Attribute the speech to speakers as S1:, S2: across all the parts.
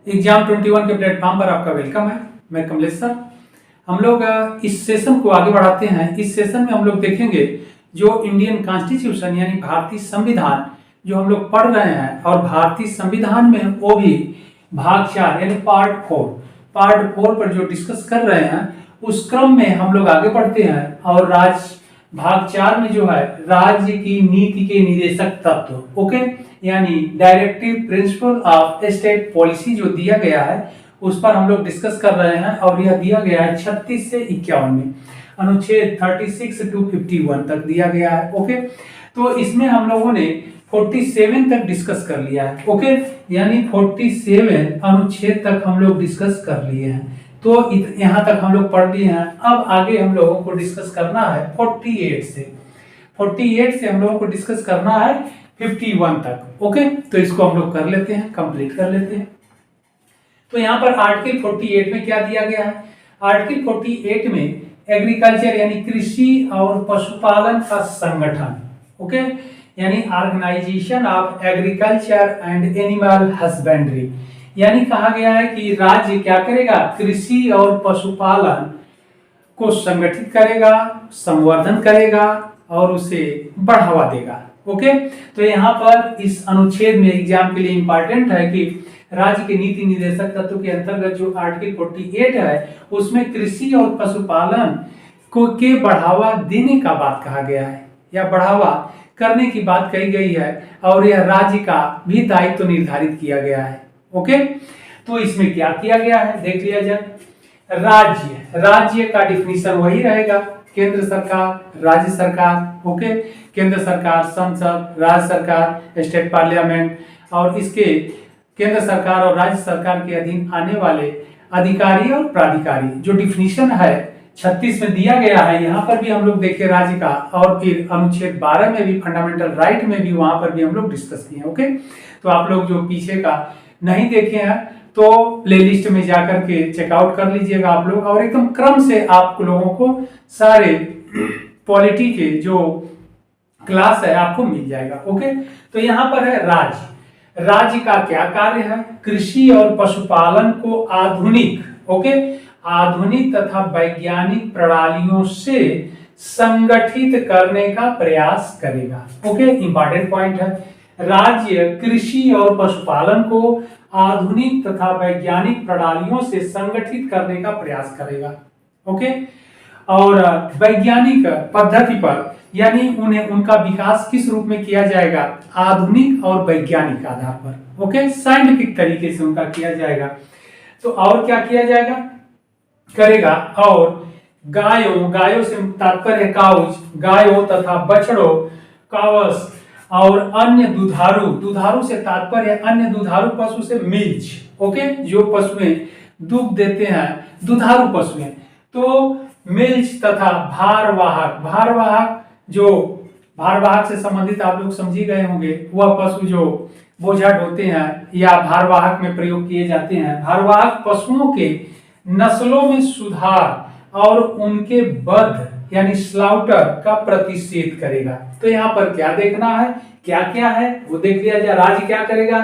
S1: Exam 21 के platform पर आपका वेलकम है। मैं कमलेश सर। हम लोग इस सेशन को आगे बढ़ाते हैं। इस सेशन में हम लोग देखेंगे जो इंडियन कॉन्स्टिट्यूशन यानी भारतीय संविधान जो हम लोग पढ़ रहे हैं, और भारतीय संविधान में वो भी भाग 4 यानी पार्ट 4 पर जो डिस्कस कर रहे हैं, उस क्रम में हम लोग आगे बढ़ते हैं। और भाग 4 में जो है राज्य की नीति के निदेशक तत्व, ओके, यानी directive principle of state policy जो दिया गया है उस पर हम लोग डिस्कस कर रहे हैं। और यह दिया गया है 36 से 51 में, अनुच्छेद 36 to 51 तक दिया गया है। ओके, तो इसमें हम लोगों ने 47 तक डिस्कस कर लिया है। ओके, यानी 47 अनुच्छेद तक हम लोग डिस्कस कर लिए हैं। तो यहाँ तक हम लोग पढ़ लिए हैं। अब आगे हम लोगों को डिस्कस करना है 48 से हम लोगों को डिस्कस करना है 51 तक। ओके, तो इसको हम लोग कर लेते हैं, कंप्लीट कर लेते हैं। तो यहाँ पर आर्टिकल 48 में क्या दिया गया है? आर्टिकल 48 में एग्रीकल्चर यानी कृषि और पशुपालन का संगठन, ओके, यानी organisation of agriculture and animal husbandry, यानी कहा गया है कि राज्य क्या करेगा? कृषि और पशुपालन को संगठित करेगा, संवर्धन करेगा और उसे बढ़ावा देगा। ओके, तो यहाँ पर इस अनुच्छेद में एग्जाम के लिए इंपॉर्टेंट है कि राज्य के नीति निदेशक तत्व के अंतर्गत जो आर्टिकल 48 है उसमें कृषि और पशुपालन को के बढ़ावा देने का बात कहा गया है, या बढ़ावा करने की बात कही गई है, और यह राज्य का भी दायित्व तो निर्धारित किया गया है। ओके, तो इसमें क्या किया गया है देख लिया जाए। राज्य का डिफिनीशन वही रहेगा, केंद्र सरकार, राज्य सरकार। ओके, केंद्र सरकार संसद, राज्य सरकार स्टेट पार्लियामेंट, और इसके केंद्र सरकार और राज्य सरकार के अधीन आने वाले अधिकारी और प्राधिकारी। जो डिफिनीशन है 36 में दिया गया है, यहाँ पर भी हम लोग देखे राज्य का, और फिर अनुच्छेद 12 में भी फंडामेंटल राइट में भी वहां पर भी हम लोग डिस्कस किए। ओके, तो आप लोग जो पीछे का नहीं देखे हैं तो प्लेलिस्ट में जाकर के चेकआउट कर लीजिएगा आप लोग, और एकदम क्रम से आप लोगों को सारे पॉलिटी के जो क्लास है आपको मिल जाएगा। ओके, तो यहाँ पर है राज्य का क्या कार्य है? कृषि और पशुपालन को आधुनिक तथा वैज्ञानिक प्रणालियों से संगठित करने का प्रयास करेगा। ओके, इंपॉर्टेंट पॉइंट है। राज्य कृषि और पशुपालन को आधुनिक तथा वैज्ञानिक प्रणालियों से संगठित करने का प्रयास करेगा। ओके, और वैज्ञानिक पद्धति पर, यानी उनका विकास किस रूप में किया जाएगा? आधुनिक और वैज्ञानिक आधार पर। ओके, साइंटिफिक तरीके से उनका किया जाएगा। तो और क्या किया जाएगा करेगा? और गायों से तात्पर्य है काउज, गायों तथा बछड़ों, कावस, और अन्य दुधारू से तात्पर्य है अन्य दुधारू पशु से मिल्च। ओके, जो पशुएं दूध देते हैं, दुधारू पशुएं, तो मिल्च तथा भारवाहक से संबंधित आप लोग समझ ही गए होंगे, वह पशु जो बोझा ढोते हैं या भारवाहक में प्रयोग किए जाते हैं। भारवाहक पशुओं के नस्लों में सुधार और उनके वध यानी स्लाउटर का प्रतिषेध करेगा। तो यहाँ पर क्या देखना है, क्या क्या है वो देख लिया जाए। राज्य क्या करेगा?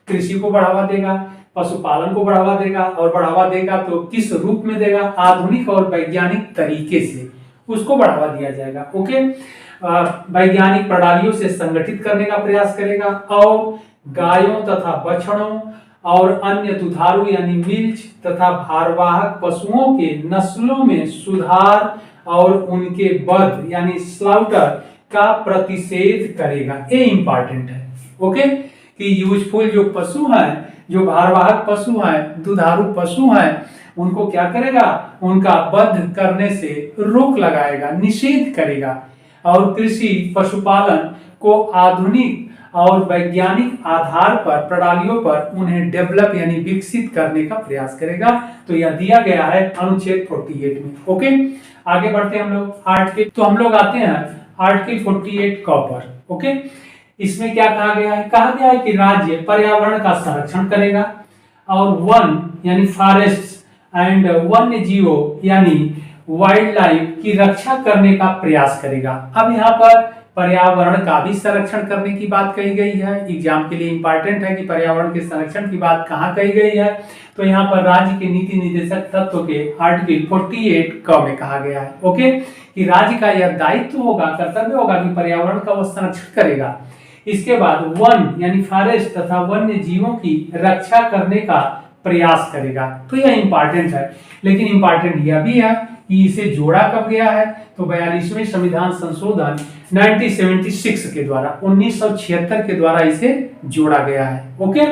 S1: कृषि को बढ़ावा देगा, पशुपालन को बढ़ावा देगा, और बढ़ावा देगा तो किस रूप में देगा? आधुनिक और वैज्ञानिक तरीके से उसको बढ़ावा दिया जाएगा। ओके, वैज्ञानिक प्रणालियों से संगठित करने का प्रयास करेगा, और गायों तथा बछड़ों और अन्य दुधारू यानी मिल्च तथा भारवाहक पशुओं के नस्लों में सुधार और उनके वध यानी स्लाउटर का प्रतिषेध करेगा। ये इंपॉर्टेंट है। ओके, कि यूजफुल जो पशु हैं, जो भारवाहक पशु हैं, दुधारू पशु हैं, उनको क्या करेगा? उनका वध करने से रोक लगाएगा, निषेध करेगा, और कृषि पशुपालन को आधुनिक और वैज्ञानिक आधार पर प्रणालियों पर उन्हें डेवलप यानी विकसित करने का प्रयास करेगा। तो यह दिया गया है अनुच्छेद 48 में। ओके, आगे बढ़ते हैं हम लोग आर्टिकल। तो हम लोग आते हैं आर्टिकल 48 कॉपर। ओके, इसमें क्या कहा गया है? कहा गया है कि राज्य पर्यावरण का संरक्षण करेगा, और वन यानी फॉरेस्ट एंड वन्य जीवों यानी वाइल्ड लाइफ की रक्षा करने का प्रयास करेगा। अब यहाँ पर पर्यावरण का भी संरक्षण करने की बात कही गई है। एग्जाम के लिए इंपॉर्टेंट है कि पर्यावरण के संरक्षण की बात कहाँ कही गई है। तो यहाँ पर राज्य के नीति निर्देशक तत्व के आर्टिकल 48 क में कहा गया है, ओके, कि राज्य का यह दायित्व होगा, कर्तव्य होगा कि पर्यावरण का वह संरक्षण करेगा। इसके बाद वन यानी फॉरेस्ट तथा वन्य जीवों की रक्षा करने का प्रयास करेगा। तो यह इंपॉर्टेंट है, लेकिन इंपॉर्टेंट यह भी है कि इसे जोड़ा कब गया है, तो 42वें संविधान संशोधन 1976 के द्वारा, 1976 के द्वारा इसे जोड़ा गया है, ओके।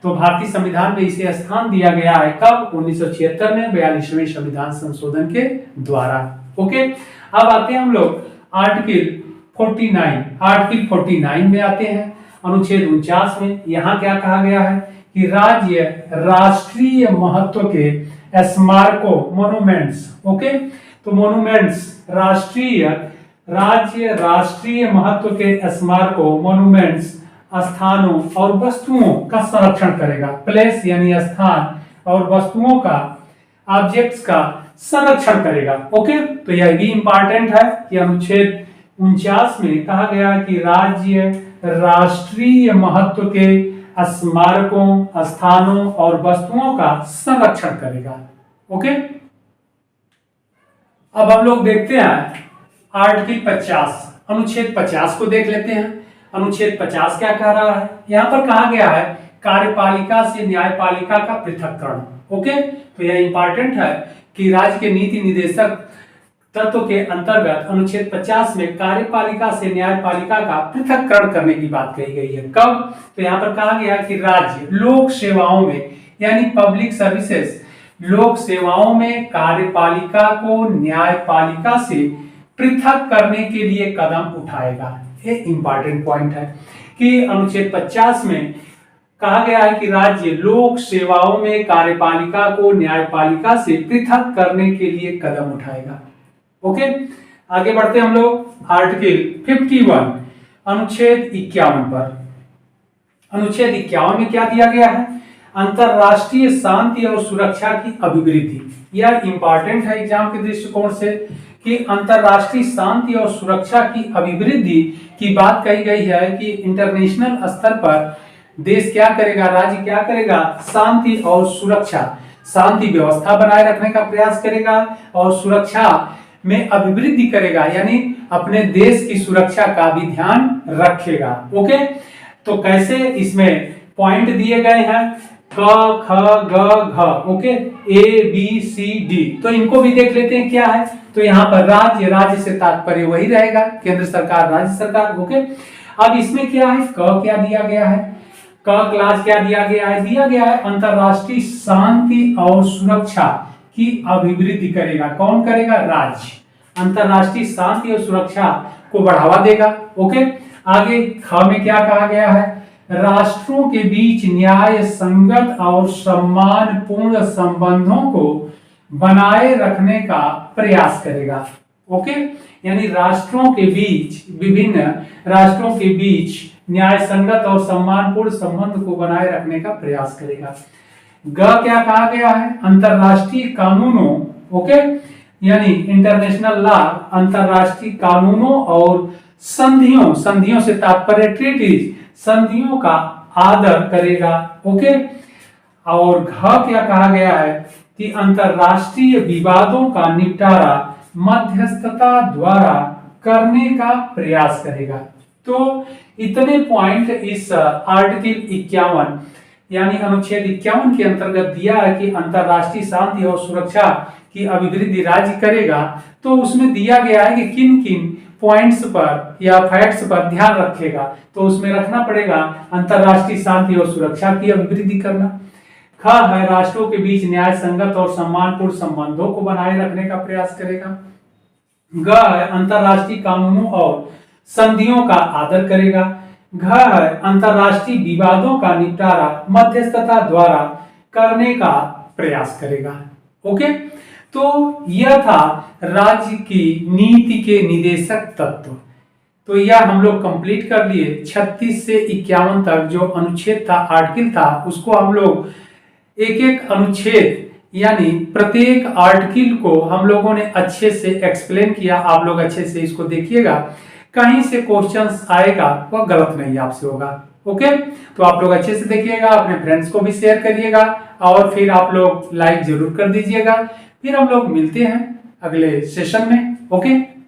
S1: तो भारतीय संविधान में इसे स्थान दिया गया है कब, 1976 में 42वें संविधान संशोधन के द्वारा, ओके। अब आते हैं हम लोग आर्टिकल 49 में आते हैं, अनुच्छेद 49 में। यहाँ क्या कहा गया है कि राज्य राष्ट्रीय महत्व के स्मारकों, मोन्यूमेंट्स, ओके, तो मोन्यूमेंट्स राज्य राष्ट्रीय महत्व के स्मारकों, मोन्यूमेंट्स, स्थानों और वस्तुओं का संरक्षण करेगा। प्लेस यानी स्थान और वस्तुओं का, ऑब्जेक्ट्स का संरक्षण करेगा, ओके। तो यह भी इंपॉर्टेंट है कि अनुच्छेद 49 में कहा गया है कि राज्य राष्ट्रीय महत्व के स्मारकों, स्थानों और वस्तुओं का संरक्षण करेगा, ओके। अब हम लोग देखते हैं आर्टिकल 50, अनुच्छेद 50 को देख लेते हैं। अनुच्छेद 50 क्या कह रहा है, यहां पर कहा गया है कार्यपालिका से न्यायपालिका का पृथक्करण, ओके। तो यह इंपॉर्टेंट है कि राज्य के नीति निर्देशक तत्व के अंतर्गत अनुच्छेद 50 में कार्यपालिका से न्यायपालिका का पृथक्करण करने की बात कही गई है। कब, तो यहाँ पर कहा गया कि राज्य लोक सेवाओं में यानी पब्लिक सर्विसेज, लोक सेवाओं में कार्यपालिका को न्यायपालिका से पृथक करने के लिए कदम उठाएगा। ये इंपॉर्टेंट पॉइंट है कि अनुच्छेद 50 में कहा गया है कि राज्य लोक सेवाओं में कार्यपालिका को न्यायपालिका से पृथक करने के लिए कदम उठाएगा, ओके। आगे बढ़ते हम लोग आर्टिकल 51, अनुच्छेद 51 पर। अनुच्छेद 51 में क्या दिया गया है, अंतरराष्ट्रीय शांति और सुरक्षा की अभिवृद्धि। यह इंपॉर्टेंट है एग्जाम के दृष्टिकोण से कि अंतरराष्ट्रीय शांति और सुरक्षा की अभिवृद्धि की बात कही गई है कि इंटरनेशनल स्तर पर देश क्या करेगा, राज्य क्या करेगा, शांति और सुरक्षा, शांति व्यवस्था बनाए रखने का प्रयास करेगा और सुरक्षा में अभिवृद्धि करेगा, यानी अपने देश की सुरक्षा का भी ध्यान रखेगा, ओके। तो कैसे, इसमें पॉइंट दिए गए हैं क ख ग घ, ओके, ABCD। तो इनको भी देख लेते हैं क्या है। तो यहाँ पर राज्य से तात्पर्य वही रहेगा, केंद्र सरकार, राज्य सरकार, ओके। अब इसमें क्या है, क क्या दिया गया है, क क्लास क्या दिया गया है, दिया गया है अंतरराष्ट्रीय शांति और सुरक्षा की अभिवृद्धि करेगा। कौन करेगा, राज्य अंतरराष्ट्रीय शांति और सुरक्षा को बढ़ावा देगा, ओके। आगे ख में क्या कहा गया है, राष्ट्रों के बीच न्याय संगत और सम्मानपूर्ण संबंधों को बनाए रखने का प्रयास करेगा, ओके। यानी राष्ट्रों के बीच, विभिन्न राष्ट्रों के बीच न्याय संगत और सम्मानपूर्ण संबंध को बनाए रखने का प्रयास करेगा। ग क्या कहा गया है, अंतरराष्ट्रीय कानूनों, ओके, यानी इंटरनेशनल लॉ, अंतरराष्ट्रीय कानूनों और संधियों, संधियों से तात्पर्य ट्रीटीज, संधियों का आदर करेगा, ओके। और घ क्या कहा गया है कि अंतरराष्ट्रीय विवादों का निपटारा मध्यस्थता द्वारा करने का प्रयास करेगा। तो इतने पॉइंट इस आर्टिकल 51 यानी अनुच्छेद 51 के अंतर्गत दिया है कि अंतरराष्ट्रीय शांति और सुरक्षा की अभिवृद्धि राज्य करेगा। तो उसमें दिया गया है कि किन किन पॉइंट्स पर या फैक्ट्स पर ध्यान रखेगा, तो उसमें रखना पड़ेगा अंतरराष्ट्रीय शांति और सुरक्षा की अभिवृद्धि करना। ख है राष्ट्रों के बीच न्याय संगत और सम्मानपूर्ण संबंधों को बनाए रखने का प्रयास करेगा। ग है अंतरराष्ट्रीय कानूनों और संधियों का आदर करेगा। घ है अंतरराष्ट्रीय विवादों का निपटारा मध्यस्थता द्वारा करने का प्रयास करेगा, ओके। तो यह था राज्य की नीति के निदेशक तत्व। तो यह हम लोग कंप्लीट कर लिए। 36 से 51 तक जो अनुच्छेद था, आर्टिकल था, उसको हम लोग एक एक अनुच्छेद यानी प्रत्येक आर्टिकल को हम लोगों ने अच्छे से एक्सप्लेन किया। आप लोग अच्छे से इसको देखिएगा कहीं से क्वेश्चंस आएगा वह गलत नहीं आपसे होगा। ओके, तो आप लोग अच्छे से देखिएगा, अपने फ्रेंड्स को भी शेयर करिएगा और फिर आप लोग लाइक जरूर कर दीजिएगा। फिर हम लोग मिलते हैं अगले सेशन में। ओके।